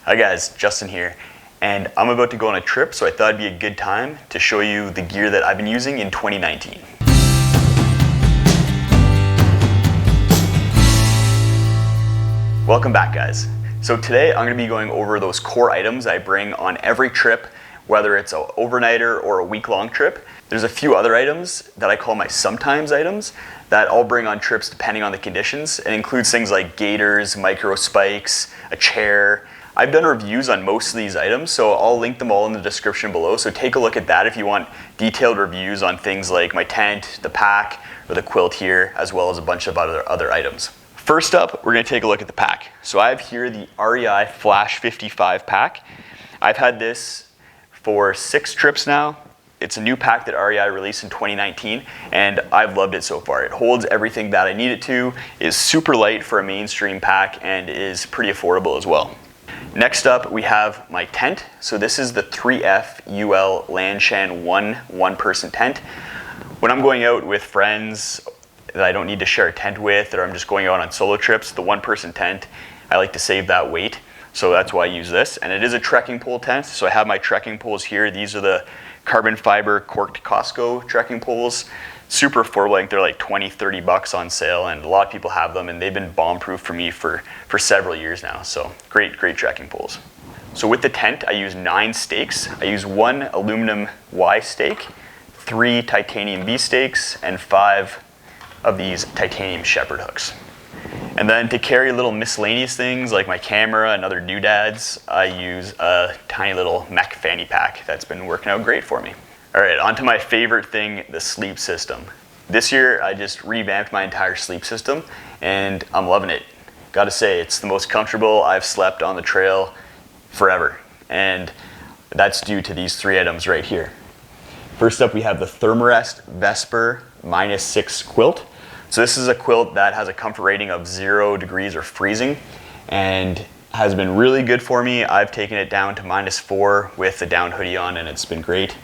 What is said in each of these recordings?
Hi guys, Justin here, and I'm about to go on a trip, so I thought it'd be a good time to show you the gear that I've been using in 2019. Welcome back guys. So today I'm going to be going over those core items I bring on every trip, whether it's an overnighter or a week-long trip. There's a few other items that I call my sometimes items that I'll bring on trips depending on the conditions. It includes things like gaiters, micro spikes, a chair. I've done reviews on most of these items, so I'll link them all in the description below, so take a look at that if you want detailed reviews on things like my tent, the pack, or the quilt here, as well as a bunch of other items. First up, we're going to take a look at the pack. So I have here the REI Flash 55 pack. I've had this for 6 trips now. It's a new pack that REI released in 2019, and I've loved it so far. It holds everything that I need it to, is super light for a mainstream pack, and is pretty affordable as well. Next up, we have my tent. So this is the 3F UL Lanshan 1-person tent. When I'm going out with friends that I don't need to share a tent with, or I'm just going out on solo trips, the 1-person tent, I like to save that weight. So that's why I use this. And it is a trekking pole tent. So I have my trekking poles here. These are the carbon fiber corked Costco trekking poles. Super affordable. I think they're like 20, 30 bucks on sale, and a lot of people have them, and they've been bomb-proof for me for several years now. So great trekking poles. So with the tent, I use 9 stakes. I use 1 aluminum Y stake, 3 titanium B stakes, and 5 of these titanium shepherd hooks. And then to carry little miscellaneous things like my camera and other doodads, I use a tiny little MEC Fanny Pack that's been working out great for me. All right, on to my favorite thing, the sleep system. This year, I just revamped my entire sleep system, and I'm loving it. Gotta say, it's the most comfortable I've slept on the trail forever, and that's due to these 3 items right here. First up, we have the Thermarest Vesper -6 quilt. So this is a quilt that has a comfort rating of 0 degrees or freezing, and has been really good for me. I've taken it down to -4 with the down hoodie on, and it's been great.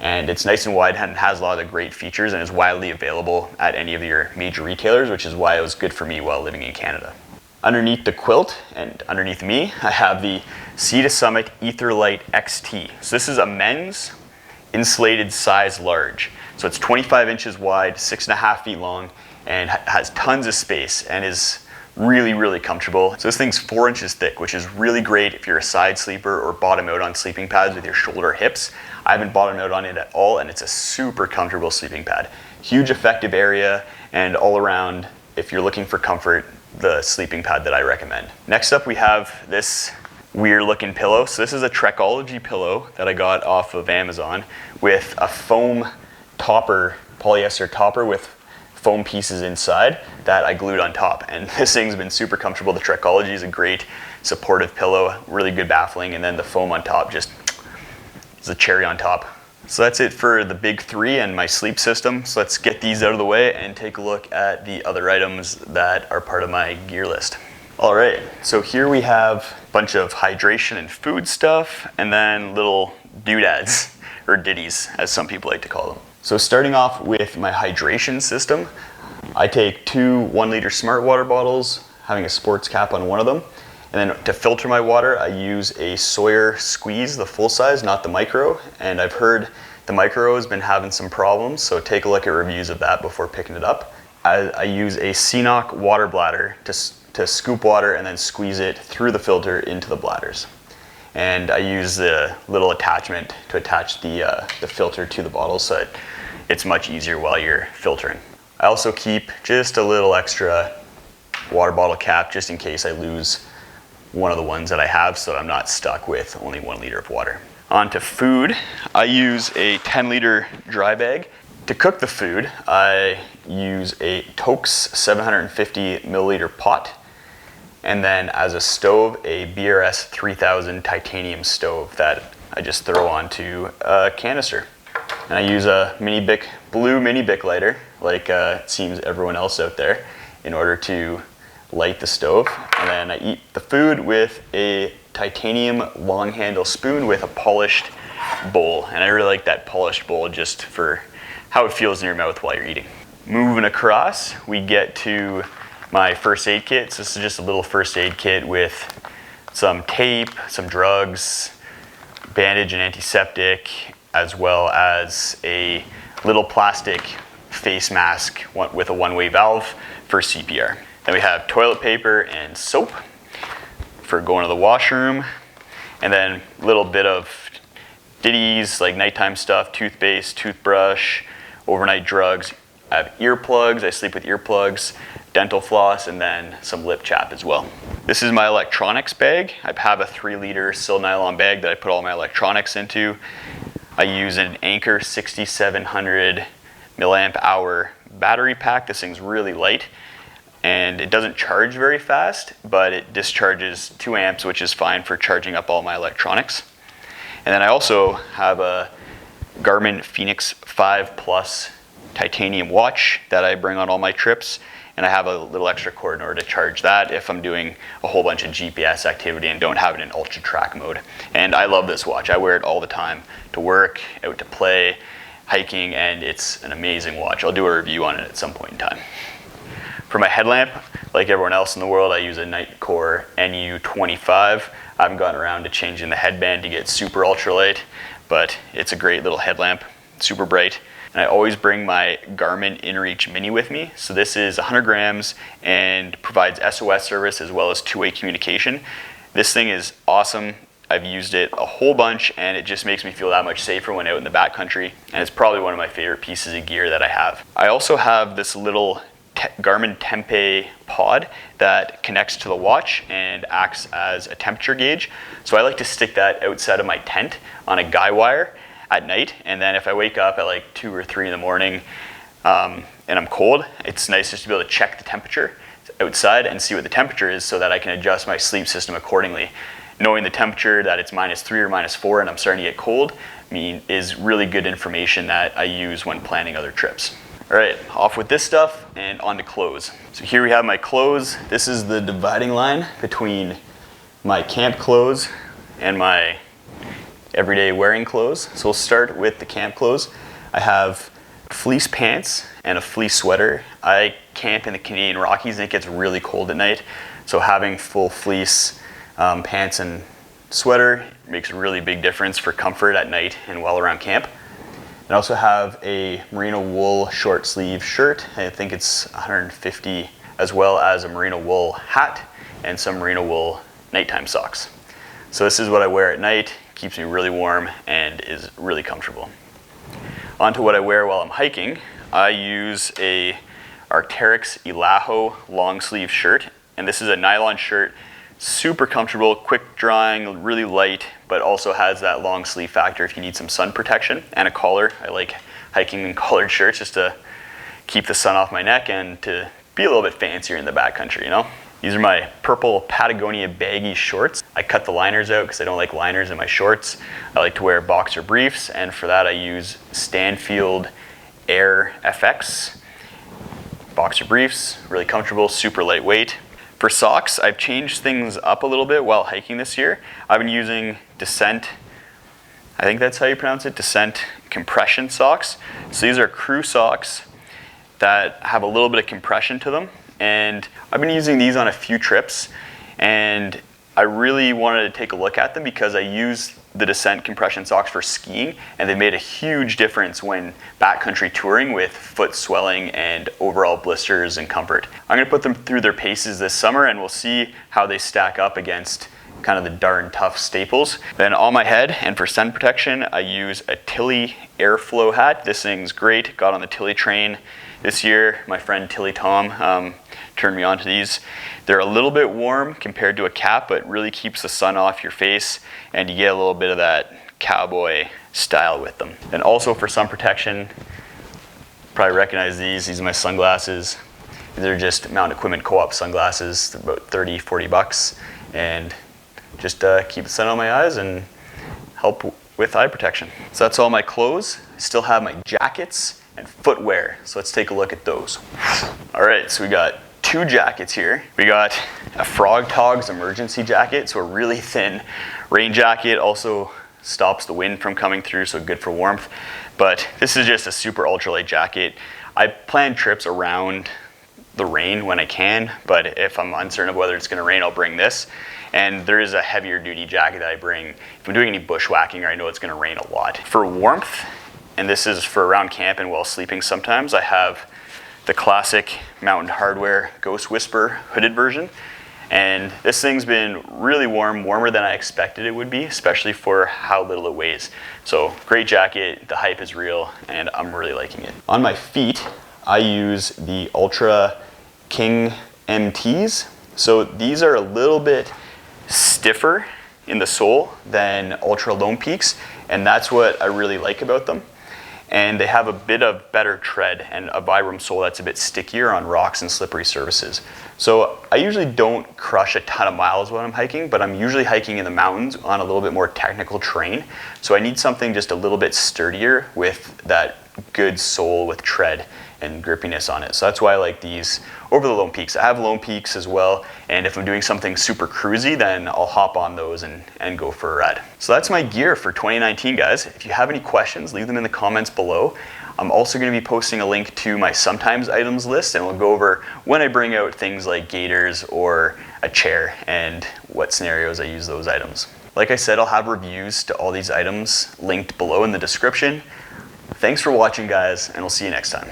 And it's nice and wide and has a lot of great features, and is widely available at any of your major retailers, which is why it was good for me while living in Canada. Underneath the quilt and underneath me, I have the Sea to Summit Etherlight XT. So this is a men's insulated size large. So it's 25 inches wide, 6.5 feet long, and has tons of space and is really comfortable. So this thing's 4 inches thick, which is really great if you're a side sleeper or bottom out on sleeping pads with your shoulder or hips. I haven't bottomed out on it at all, and it's a super comfortable sleeping pad. Huge effective area, and all around, if you're looking for comfort, the sleeping pad that I recommend. Next up, we have this weird looking pillow. So this is a Trekology pillow that I got off of Amazon with a foam topper, polyester topper with foam pieces inside that I glued on top, and this thing's been super comfortable. The Trekology is a great supportive pillow, really good baffling, and then the foam on top just is a cherry on top. So that's it for the big 3 and my sleep system. So let's get these out of the way and take a look at the other items that are part of my gear list. All right, so here we have a bunch of hydration and food stuff, and then little doodads, or ditties, as some people like to call them. So starting off with my hydration system, I take 2 1-liter Smartwater bottles, having a sports cap on one of them. And then to filter my water, I use a Sawyer Squeeze, the full size, not the micro. And I've heard the micro has been having some problems, so take a look at reviews of that before picking it up. I use a CNOC water bladder to scoop water and then squeeze it through the filter into the bladders. And I use the little attachment to attach the filter to the bottle, so it's much easier while you're filtering. I also keep just a little extra water bottle cap just in case I lose one of the ones that I have, so I'm not stuck with only 1 liter of water. On to food, I use a 10-liter dry bag. To cook the food, I use a Toque's 750 milliliter pot, and then as a stove, a BRS 3000 titanium stove that I just throw onto a canister. And I use a blue mini Bic lighter, like it seems everyone else out there, in order to light the stove. And then I eat the food with a titanium long handle spoon with a polished bowl. And I really like that polished bowl just for how it feels in your mouth while you're eating. Moving across, we get to my first aid kit. So this is just a little first aid kit with some tape, some drugs, bandage and antiseptic, as well as a little plastic face mask with a one-way valve for CPR. Then we have toilet paper and soap for going to the washroom, and then a little bit of ditties like nighttime stuff, toothpaste, toothbrush, overnight drugs. I have earplugs, I sleep with earplugs, dental floss, and then some lip chap as well. This is my electronics bag. I have a 3-liter sil nylon bag that I put all my electronics into. I use an Anker 6700 milliamp hour battery pack. This thing's really light and it doesn't charge very fast, but it discharges 2 amps, which is fine for charging up all my electronics. And then I also have a Garmin Fenix 5 Plus titanium watch that I bring on all my trips, and I have a little extra cord in order to charge that if I'm doing a whole bunch of GPS activity and don't have it in ultra track mode. And I love this watch. I wear it all the time to work, out to play, hiking, and it's an amazing watch. I'll do a review on it at some point in time. For my headlamp, like everyone else in the world, I use a Nitecore NU25. I haven't gotten around to changing the headband to get super ultralight, but it's a great little headlamp, super bright. And I always bring my Garmin InReach Mini with me. So this is 100 grams and provides SOS service as well as two-way communication. This thing is awesome. I've used it a whole bunch and it just makes me feel that much safer when out in the backcountry. And it's probably one of my favorite pieces of gear that I have. I also have this little Garmin Tempe Pod that connects to the watch and acts as a temperature gauge. So I like to stick that outside of my tent on a guy wire at night, and then if I wake up at like 2 or 3 in the morning and I'm cold, it's nice just to be able to check the temperature outside and see what the temperature is so that I can adjust my sleep system accordingly. Knowing the temperature that it's -3 or -4 and I'm starting to get cold is really good information that I use when planning other trips. All right, off with this stuff and on to clothes. So here we have my clothes. This is the dividing line between my camp clothes and my everyday wearing clothes. So we'll start with the camp clothes. I have fleece pants and a fleece sweater. I camp in the Canadian Rockies and it gets really cold at night. So having full fleece pants and sweater makes a really big difference for comfort at night and while around camp. I also have a merino wool short sleeve shirt. I think it's 150, as well as a merino wool hat and some merino wool nighttime socks. So this is what I wear at night. Keeps me really warm and is really comfortable. On to what I wear while I'm hiking. I use a Arc'teryx Elaho long sleeve shirt, and this is a nylon shirt. Super comfortable, quick drying, really light, but also has that long sleeve factor if you need some sun protection, and a collar. I like hiking in collared shirts just to keep the sun off my neck and to be a little bit fancier in the backcountry, you know? These are my purple Patagonia Baggies shorts. I cut the liners out because I don't like liners in my shorts. I like to wear boxer briefs, and for that I use Stanfield Air FX boxer briefs. Really comfortable, super lightweight. For socks, I've changed things up a little bit while hiking this year. I've been using Dissent, I think that's how you pronounce it, Dissent compression socks. So these are crew socks that have a little bit of compression to them. And I've been using these on a few trips, and I really wanted to take a look at them because I use the Dissent compression socks for skiing, and they made a huge difference when backcountry touring with foot swelling and overall blisters and comfort. I'm gonna put them through their paces this summer and we'll see how they stack up against kind of the darn tough staples. Then on my head and for sun protection, I use a Tilley Airflo Hat. This thing's great, got on the Tilley train this year. My friend Tilley Tom turned me on to these. They're a little bit warm compared to a cap, but really keeps the sun off your face and you get a little bit of that cowboy style with them. And also for sun protection, probably recognize these. These are my sunglasses. They're just Mountain Equipment Co-op sunglasses. They're about 30, 40 bucks. And just keep the sun on my eyes and help with eye protection. So that's all my clothes. I still have my jackets and footwear. So let's take a look at those. All right, so we got 2 jackets here. We got a Frog Togs emergency jacket, so a really thin rain jacket, also stops the wind from coming through, so good for warmth. But this is just a super ultralight jacket. I plan trips around the rain when I can, but if I'm uncertain of whether it's gonna rain, I'll bring this. And there is a heavier duty jacket that I bring if I'm doing any bushwhacking or I know it's gonna rain a lot. For warmth, and this is for around camp and while sleeping sometimes, I have the classic Mountain Hardwear Ghost Whisper hooded version. And this thing's been really warm, warmer than I expected it would be, especially for how little it weighs. So great jacket, the hype is real, and I'm really liking it. On my feet, I use the Ultra King MTs. So these are a little bit stiffer in the sole than Ultra Lone Peaks, and that's what I really like about them. And they have a bit of better tread and a Vibram sole that's a bit stickier on rocks and slippery surfaces. So I usually don't crush a ton of miles when I'm hiking, but I'm usually hiking in the mountains on a little bit more technical terrain. So I need something just a little bit sturdier with that good sole with tread and grippiness on it. So that's why I like these over the Lone Peaks. I have Lone Peaks as well, and if I'm doing something super cruisy, then I'll hop on those and go for a ride. So that's my gear for 2019, guys. If you have any questions, leave them in the comments below. I'm also gonna be posting a link to my sometimes items list, and we'll go over when I bring out things like gaiters or a chair and what scenarios I use those items. Like I said, I'll have reviews to all these items linked below in the description. Thanks for watching, guys, and we'll see you next time.